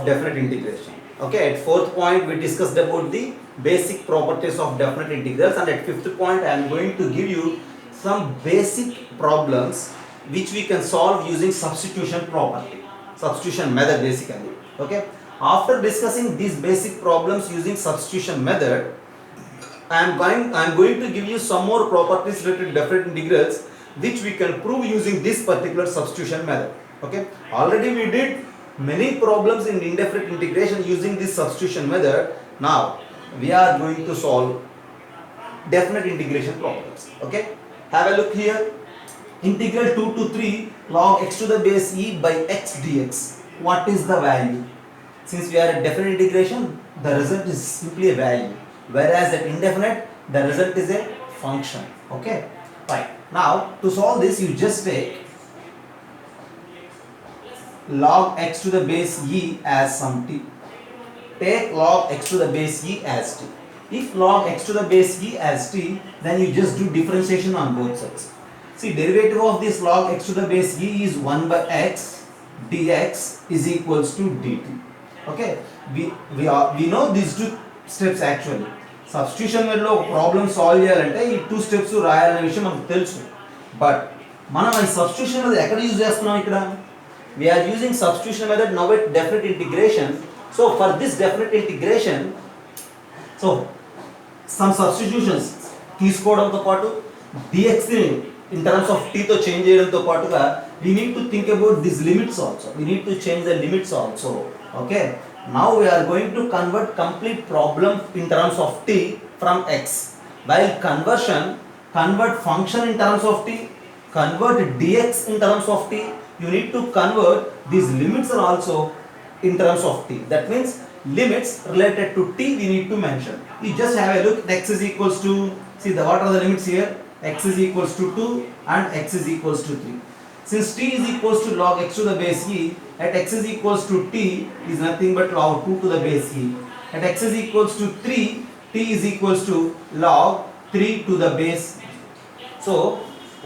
definite integration. Okay, at fourth point we discussed about the basic properties of definite integrals, and at fifth point I am going to give you some basic problems which we can solve using substitution property, substitution method basically. Okay, after discussing these basic problems using substitution method, I am going to give you some more properties related to definite integrals which we can prove using this particular substitution method. Okay, already we did many problems in indefinite integration using this substitution method. Now we are going to solve definite integration problems. Okay, have a look here. Integral 2 to 3 log x to the base e by x dx. What is the value? Since we are at definite integration, the result is simply a value, whereas at indefinite the result is a function. Okay, right. Now to solve this, you just take log x to the base e as some t. Take log x to the base e as t. If log x to the base e as t, then you just do differentiation on both sides. See, derivative of this log x to the base e is 1 by x dx is equals to dt. Okay, we know these two steps actually. Substitution లో problem solve చేయాలంటే ఈ two steps రాయాలనే విషయం మనకు తెలుసు. But మనం ఈ substitution అనేది ఎక్కడ యూజ్ చేస్తున్నాం ఇక్కడ? We are using substitution method now at definite integration. So for this definite integration, so some substitutions తీసుకోవడంతో పాటు dx ని in terms of t తో చేంజ్ చేయడంతో పాటుగా we need to think about these limits also. We need to change the limits also. Okay, now we are going to convert complete problem in terms of t from x. While conversion, convert function in terms of t, convert dx in terms of t, you need to convert these limits are also in terms of t. That means limits related to t we need to mention. You just have a look. X is equals to, see the what are the limits here? X is equals to 2 and x is equals to 3. Since t is equals to log x to the base e, at x is equals to t is nothing but log 2 to the base e. At x is equals to 3, t is equals to log 3 to the base. So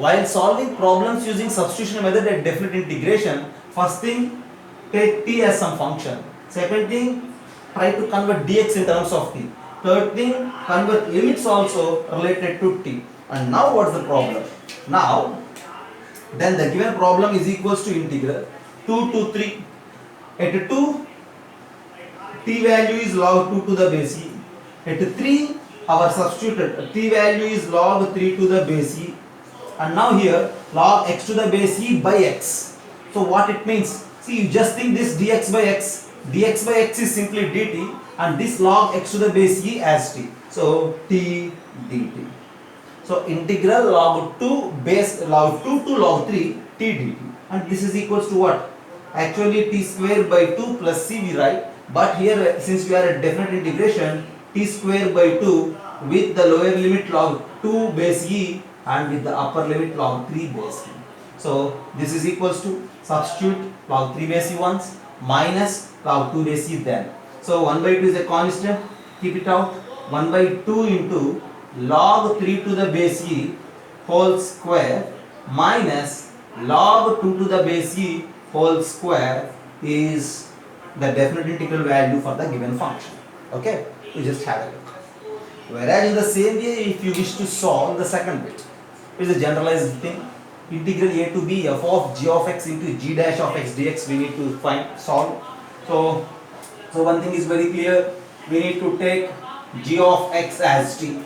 while solving problems using substitution method at definite integration, first thing, take t as some function. Second thing, try to convert dx in terms of t. Third thing, convert limits also related to t. And now what's the problem? Now, then the given problem is equals to integral 2 to 3. At 2, t value is log 2 to the base e. At 3, our substituted t value is log 3 to the base e. And now here log x to the base e by x. So what it means? See, you just think this dx by x. Dx by x is simply dt, and this log x to the base e as t. So t dt. So integral log 2 base log 2 to log 3 t dt. And this is equals to what? Actually t square by 2 plus c we write. But here since we are at definite integration, t square by 2 with the lower limit log 2 base e and with the upper limit log 3 base e. So this is equals to substitute log 3 base e once minus log 2 base e then. So 1 by 2 is a constant, keep it out. 1 by 2 into log 3 to the base e whole square minus log 2 to the base e whole square is the definite integral value for the given function. Okay, you just have a look. Whereas in the same way, if you wish to solve the second bit, it is a generalized thing. Integral a to b f of g of x into g dash of x dx we need to solve. So one thing is very clear. We need to take g of x as t.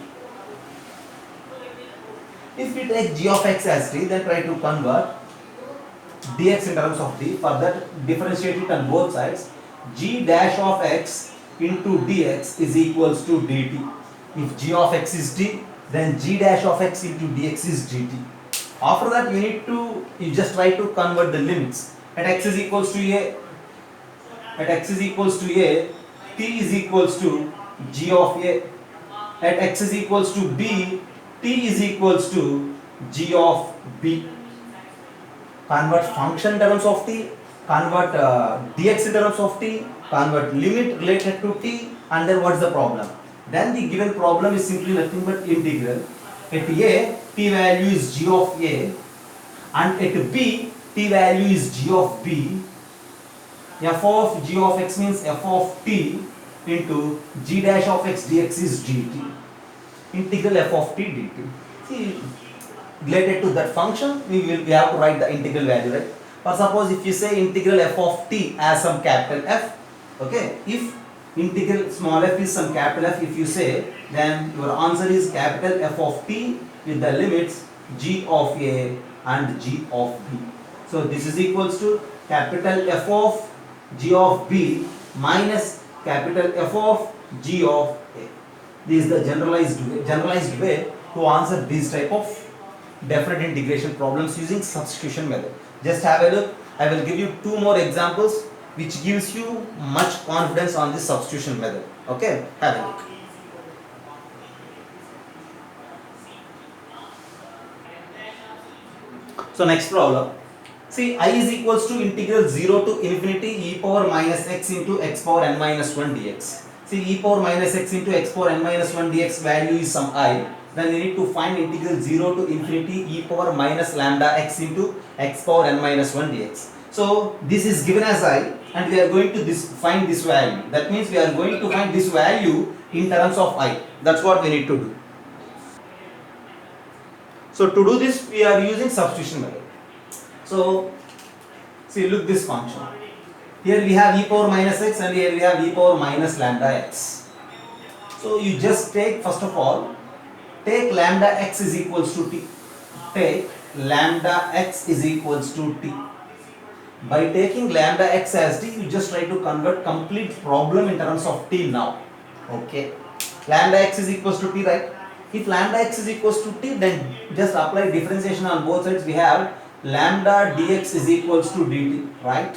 If we take g of x as t, then try to convert dx in terms of t. For that, differentiate it on both sides. G dash of x into dx is equals to dt. If g of x is t, then g dash of x into dx is dt. After that, you just try to convert the limits. At x is equals to a, t is equals to g of a. At x is equals to b, t is equals to g of b. Convert function in terms of t, convert dx in terms of t, convert limit related to t, and then what's the problem? Then the given problem is simply nothing but integral. At a, t value is g of a, and at b, t value is g of b, f of g of x means f of t into g dash of x dx is dt. Integral f of t dt. See, related to that function, we have to write the integral value, right? Or suppose if you say integral f of t as some capital F, okay? If integral small f is some capital F, if you say, then your answer is capital F of t with the limits g of a and g of b. So this is equals to capital F of g of b minus capital F of g of a. This is the generalized way to answer these type of definite integration problems using substitution method. Just have a look. I will give you 2 more examples which gives you much confidence on this substitution method. Okay, have a look. So next problem. See, I is equals to integral 0 to infinity e power minus x into x power n minus 1 dx. See, e power minus x into x power n minus 1 dx value is some I. Then we need to find integral 0 to infinity e power minus lambda x into x power n minus 1 dx. So this is given as I, and we are going to find this value. That means we are going to find this value in terms of I. That's what we need to do. So to do this, we are using substitution method. So see, look this function. Here we have e power minus x and here we have e power minus lambda x. So you just take, first of all, take lambda x is equals to t. Take lambda x is equals to t. By taking lambda x as t, you just try to convert complete problem in terms of t now. Okay. Lambda x is equals to t, right? If lambda x is equals to t, then just apply differentiation on both sides. We have lambda dx is equals to dt, right?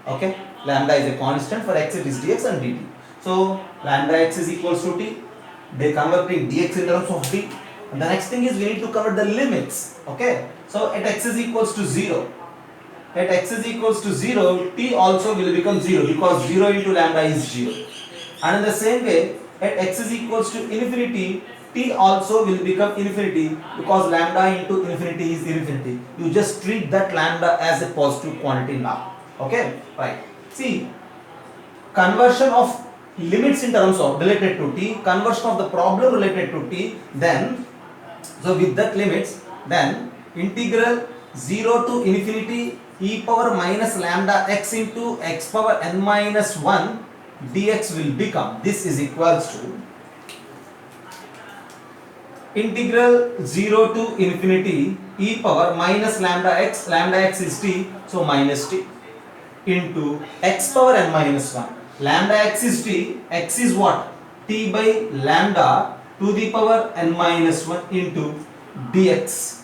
Okay. Lambda is a constant, for x it is dx and dt. So lambda x is equals to t. They converting dx in terms of t. And the next thing is we need to convert the limits. Okay. So at x is equals to 0. At x is equals to 0, t also will become 0 because 0 into lambda is 0. And in the same way, at x is equals to infinity, t also will become infinity because lambda into infinity is infinity. You just treat that lambda as a positive quantity now. Okay, right. See, conversion of limits in terms of related to t, conversion of the problem related to t, then, so with that limits, then integral 0 to infinity e power minus lambda x into x power n minus 1 dx will become, this is equals to integral 0 to infinity e power minus lambda x is t, so minus t, into x power n minus 1. Lambda x is t, x is what? T by lambda to the power n minus 1 into dx.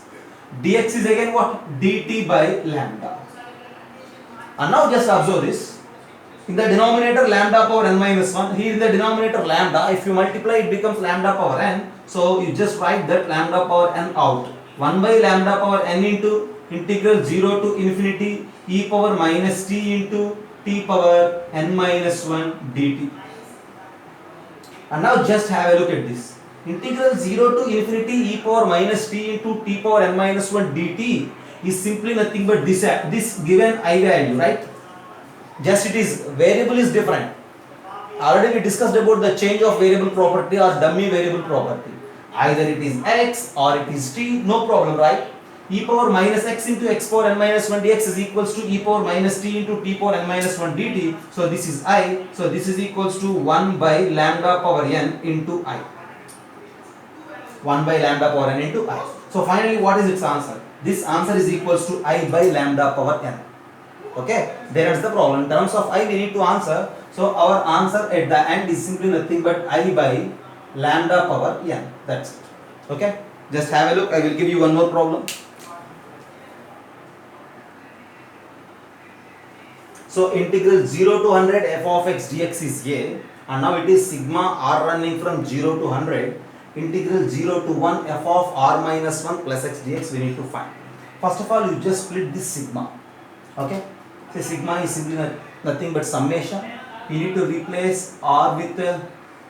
Dx is again what? Dt by lambda. And now just observe this. In the denominator lambda power n minus 1, here in the denominator lambda, if you multiply it becomes lambda power n. So you just write that lambda power n out. 1 by lambda power n into integral 0 to infinity e power minus t into t power n minus 1 dt. And now just have a look at this. Integral 0 to infinity e power minus t into t power n minus 1 dt is simply nothing but this given I value, right? Just it is, variable is different. Already we discussed about the change of variable property or dummy variable property. Either it is x or it is t, no problem, right? E power minus x into x power n minus 1 dx is equals to e power minus t into t power n minus 1 dt. So this is I. So this is equals to 1 by lambda power n into I. 1 by lambda power n into I. So finally what is its answer? This answer is equals to I by lambda power n. Okay, there is the problem. In terms of I we need to answer. So our answer at the end is simply nothing but I by lambda power n. That's it. Okay, just have a look. I will give you one more problem. So integral 0 to 100 f of x dx is a, and now it is sigma r running from 0 to 100. Integral 0 to 1 f of r minus 1 plus x dx we need to find. First of all, you just split this sigma. Okay, so sigma is simply nothing but summation. You need to replace r with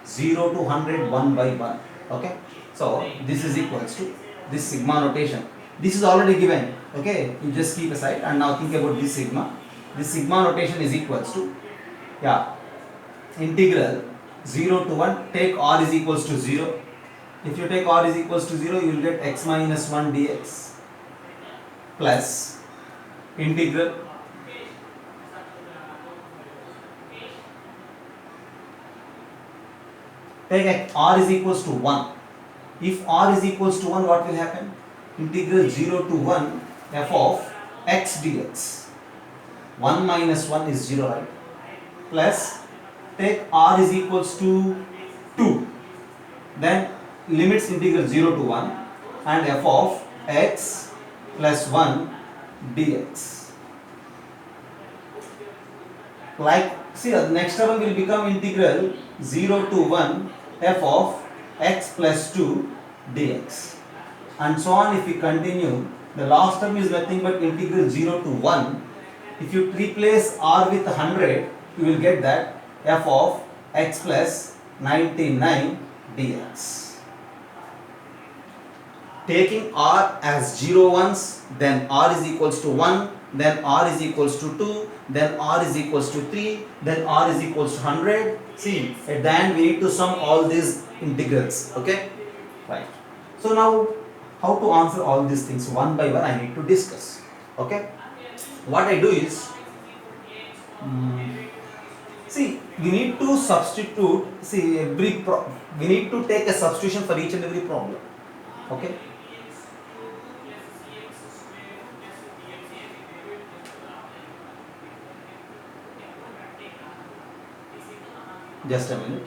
0 to 100 1 by 1. Okay, so this is equals to this sigma notation. This is already given. Okay, you just keep aside and now think about this sigma. This sigma notation is equals to, yeah, integral 0 to 1, take r is equals to 0. If you take r is equals to 0, you will get x minus 1 dx plus integral take r is equals to 1. If r is equals to 1, what will happen? Integral 0 to 1 f of x dx. 1 minus 1 is 0, right? Plus take r is equals to 2. Then limits integral 0 to 1 and f of x plus 1 dx. Like, see, the next term will become integral 0 to 1 f of x plus 2 dx. And so on if we continue. The last term is nothing but integral 0 to 1. If you replace r with 100, you will get that f of x plus 99 dx. Taking r as 0 once, then r is equals to 1, then r is equals to 2, then r is equals to 3, then r is equals to 100. See, at the end we need to sum all these integrals. Okay, right. So now how to answer all these things one by one I need to discuss. Okay, what I do is, see, we need to substitute, see, we need to take a substitution for each and every problem. Okay, just a minute.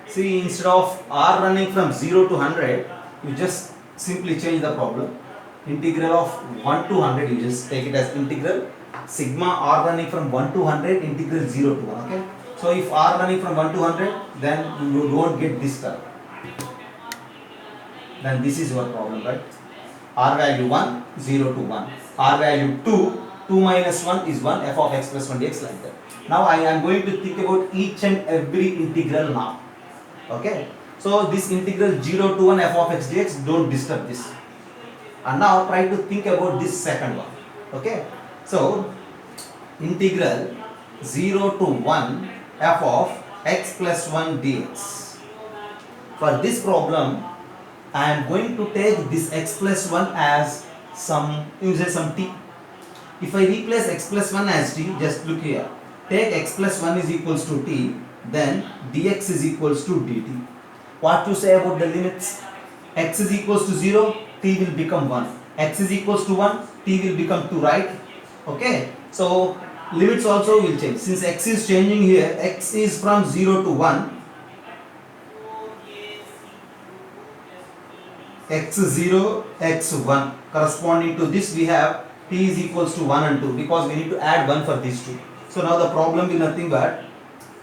See, instead of r running from 0 to 100, you just simply change the problem. Integral of 1 to 100, you just take it as integral sigma r running from 1 to 100 integral 0 to 1. Okay, so if r running from 1 to 100, then you don't get this term. Then this is your problem, right? R value 1, 0 to 1. R value 2, 2 minus 1 is 1, f of x plus 1 dx, like that. Now I am going to think about each and every integral now. Okay, so this integral 0 to 1 f of x dx, don't disturb this. And now try to think about this second one. Okay, so integral 0 to 1 f of x plus 1 dx. For this problem, I am going to take this x plus 1 as some, you say some t. If I replace x plus 1 as t, just look here. Take x plus 1 is equals to t, then dx is equals to dt. What to say about the limits? X is equals to 0, t will become 1. X is equals to 1, t will become 2, right? Okay, so limits also will change. Since x is changing here, x is from 0 to 1. x0, x1. Corresponding to this, we have t is equals to 1 and 2, because we need to add 1 for these two. So now the problem will nothing but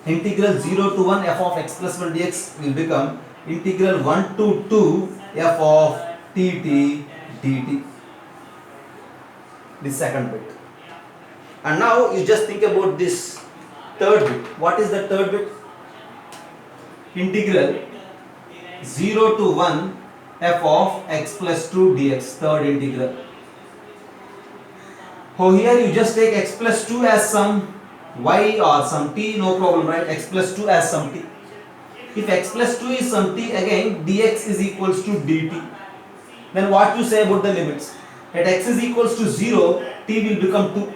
integral 0 to 1 f of x plus 1 dx will become integral 1 to 2 f of tt dt. This second bit. And now you just think about this third bit. What is the third bit? Integral 0 to 1 f of x plus 2 dx, third integral. Oh, here you just take x plus 2 as some y or some t, no problem, right? X plus 2 as some t. If x plus 2 is some t, again dx is equals to dt. Then what you say about the limits? At x is equals to 0, t will become 2.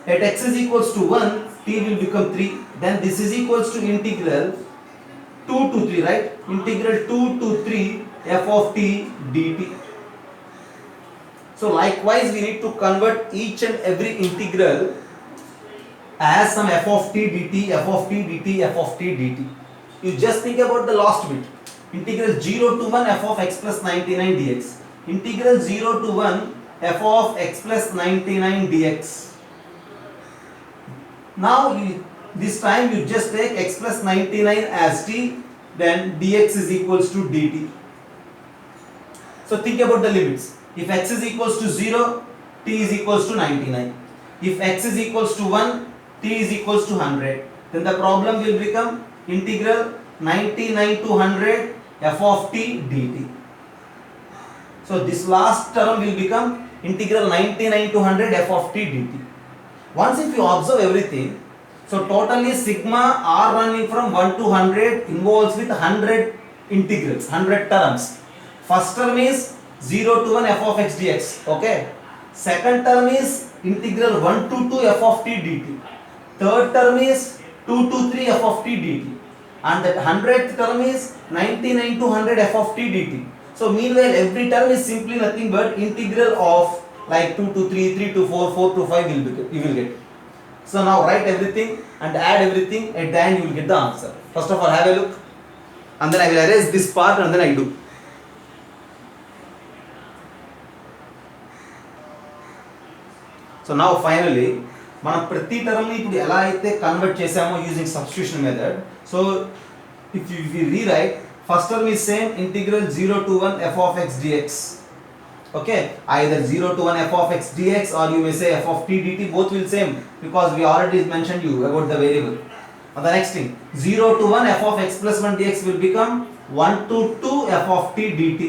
At x is equals to 1, t will become 3. Then this is equals to integral 2 to 3, right? Integral 2 to 3 f of t dt. So likewise we need to convert each and every integral as some f of t dt, f of t dt, f of t dt. You just think about the last bit. Integral 0 to 1 f of x plus 99 dx. Integral 0 to 1 f of x plus 99 dx. Now this time you just take x plus 99 as t, then dx is equals to dt. So think about the limits. If x is equals to 0, t is equals to 99. If x is equals to 1, t is equals to 100. Then the problem will become integral 99 to 100 f of t dt. So this last term will become integral 99 to 100 f of t dt. Once if you observe everything, so totally sigma r running from 1 to 100 involves with 100 integrals, 100 terms. First term is 0 to 1 f of x dx, okay. Second term is integral 1 to 2 f of t dt. Third term is 2 to 3 f of t dt. And that 100th term is 99 to 100 f of t dt. So meanwhile every term is simply nothing but integral of like 2 to 3, 3 to 4, 4 to 5 you will get. So now write everything and add everything, at the end you will get the answer. First of all have a look, and then I will erase this part and then I do. So now finally మనం ప్రతి term ని ఇప్పుడు ఎలా అయితే convert చేసామో using substitution method. So if you rewrite, first term is same, integral 0 to 1 f of x dx. Okay, either 0 to 1 f of x dx or you may say f of t dt, both will same because we already mentioned you about the variable. And the next thing, 0 to 1 f of x plus 1 dx will become 1 to 2 f of t dt.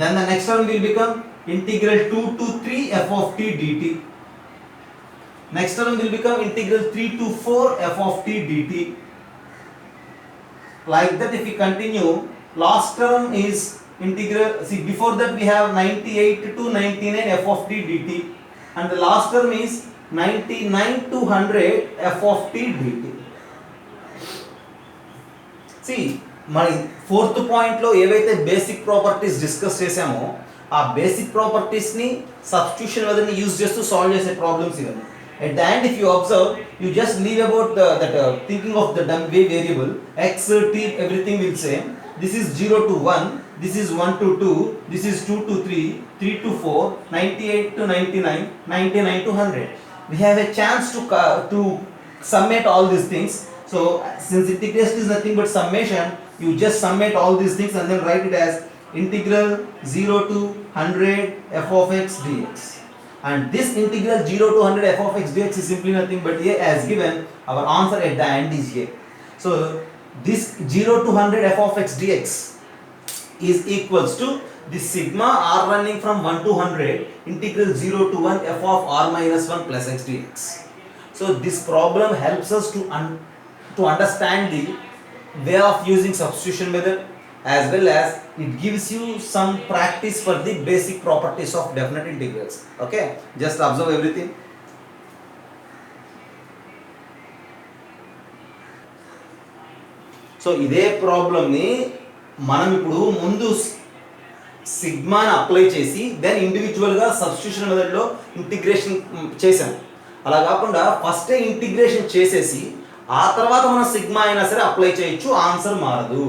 Then the next term will become integral 2 to 3 f of t dt. Next term will become integral 3 to 4 f of t dt. Like that if we continue, last term is integral, see before that we have 98 to 99 f of t dt, and the last term is 99 to 100 f of t dt. See, మన fourth point లో ఏవైతే basic properties discuss చేసామో ఆ basic properties ని substitution method ని use చేస్తూ solve చేసే problems ఇవన్నీ. At the end if you observe, you just leave about thinking of the dumb variable x, t, everything will same. This is 0 to 1, this is 1 to 2, this is 2 to 3, 3 to 4, 98 to 99, 99 to 100. We have a chance to summate all these things. So since integration is nothing but summation, you just summate all these things and then write it as integral 0 to 100 f of x dx. And this integral 0 to 100 f of x dx is simply nothing but a as given. Our answer at the end is a. So this 0 to 100 f of x dx is equals to the sigma r running from 1 to 100 integral 0 to 1 f of r minus 1 plus x dx. So this problem helps us to understand the way of using substitution method, as well as it gives you some practice for the basic properties of definite integrals. Okay, just observe everything. So ఇదే problem ని మనం ఇప్పుడు ముందు సిగ్మాని apply చేసి then individual గా substitution method లో integration చేసాం. అలా కాకుండా ఫస్ట్ ఇంటిగ్రేషన్ చేసేసి ఆ తర్వాత మనం సిగ్మా అయినా సరే అప్లై చేయొచ్చు, ఆన్సర్ మారదు.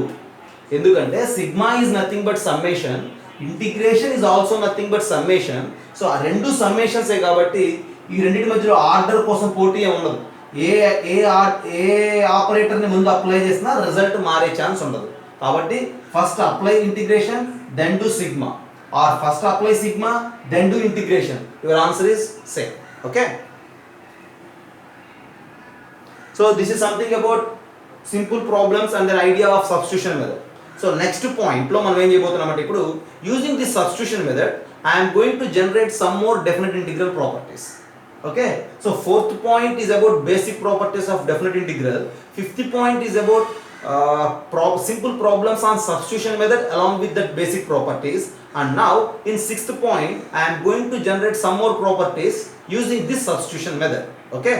ఎందుకంటే sigma is nothing but summation, integration is also nothing but summation. So ఆ రెండు సమ్మేషన్సే కాబట్టి ఈ రెండింటి మధ్యలో ఆర్డర్ కోసం పోటీ ఉండదు. ఏ ఆపరేటర్ని ముందు అప్లై చేసినా రిజల్ట్ మారే ఛాన్స్ ఉండదు. కాబట్టి first apply integration then do sigma, or first apply sigma then do integration. Your answer is same. Okay, so this is something about simple problems and the idea of substitution method. So next point lo మనం ఏం చేయబోతున్నామంటే ఇప్పుడు using this substitution method I am going to generate some more definite integral properties. Okay, so fourth point is about basic properties of definite integral. Fifth point is about simple problems on substitution method along with that basic properties. And now in sixth point I am going to generate some more properties using this substitution method. Okay.